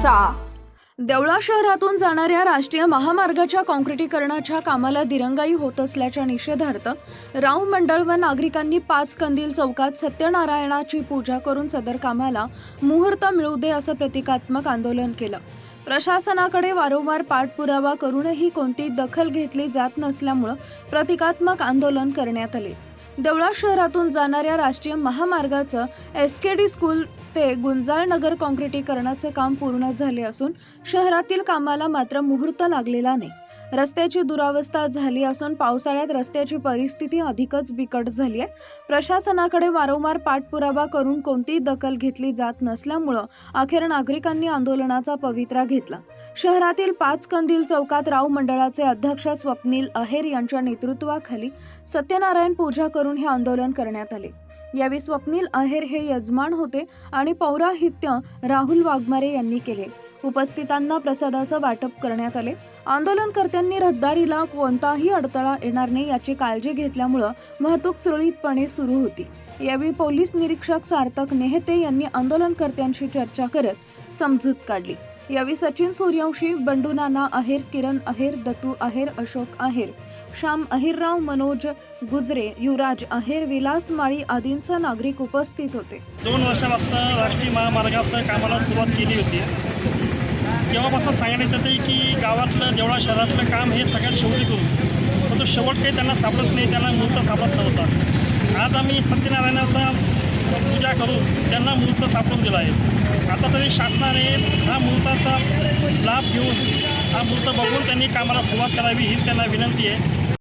चा देवळा शहरातून जाणाऱ्या राष्ट्रीय महामार्गाच्या काँक्रिटीकरणाच्या कामाला दिरंगाई होत असल्याच्या निषेधार्थ राव मंडळ व नागरिकांनी 5 कंदील चौकात सत्यनारायणाची पूजा करून सदर कामाला मुहूर्त मिळू दे असं प्रतिकात्मक आंदोलन केलं। प्रशासनाकडे वारंवार पाठपुरावा करूनही कोणतीही दखल घेतली जात नसल्यामुळे प्रतिकात्मक आंदोलन करण्यात आले। देवळा शहरातून जाणाऱ्या राष्ट्रीय महामार्गाचं एसकेडी स्कूल ते गुंजाळ नगर काँक्रिटीकरणाचे काम पूर्ण झाले असून शहरातील कामाला मात्र मुहूर्त लागलेला नाही। रस्त्याची दुरावस्था झाली असून पावसाळ्यात रस्त्याची परिस्थिती अधिकच बिकट झाली आहे। प्रशासनाकडे वारंवार पाठपुरावा करून कोणतीही दखल घेतली जात नसल्यामुळे अखेर नागरिकांनी आंदोलनाचा पवित्रा घेतला। शहरातील 5 कंदील चौकात राव मंडळाचे अध्यक्ष स्वप्नील अहेर यांच्या नेतृत्वाखाली सत्यनारायण पूजा करून हे आंदोलन करण्यात आले। यावेळी स्वप्नील अहेर हे यजमान होते आणि पौराहित्य राहुल वाघमारे यांनी केले। उपस्थितांना प्रसादाचं वाटप करण्यात आले। आंदोलनकर्त्यांनी रहदारीला कोणताही अडथळा येणार नाही याची काळजी घेतल्यामुळे वाहतूक सुरळीतपणे सुरू होती। यावेळी पोलीस निरीक्षक सार्थक नेहते यांनी आंदोलनकर्त्यांशी चर्चा करत समजूत काढली। यावेळी सचिन सूर्यवंशी, बंडू नाना अहेर, किरण अहेर, दत्तू अहेर, अशोक अहेर, श्याम अहिरराव, मनोज गुजरे, युवराज अहेर, विलास माळी आदींसह नागरिक उपस्थित होते। 2 वर्षापासून राष्ट्रीय महामार्गाच्या कामाला सुरुवात केली होती। तेव्हापासून सांगण्यात येते की गावातलं देवळा शहरातलं काम हे सगळ्यात शेवटी करू, पण तो शेवट काही त्यांना सापडत नाही, त्यांना मुहूर्त सापडत नव्हता। आज आम्ही सत्यनारायणाचा पूजा करून त्यांना मुहूर्त सापडून दिला आहे। आता तरी शासनाने हा मुहूर्ताचा लाभ घेऊन हा मुहूर्त बघून त्यांनी कामाला सुरुवात करावी हीच त्यांना विनंती आहे।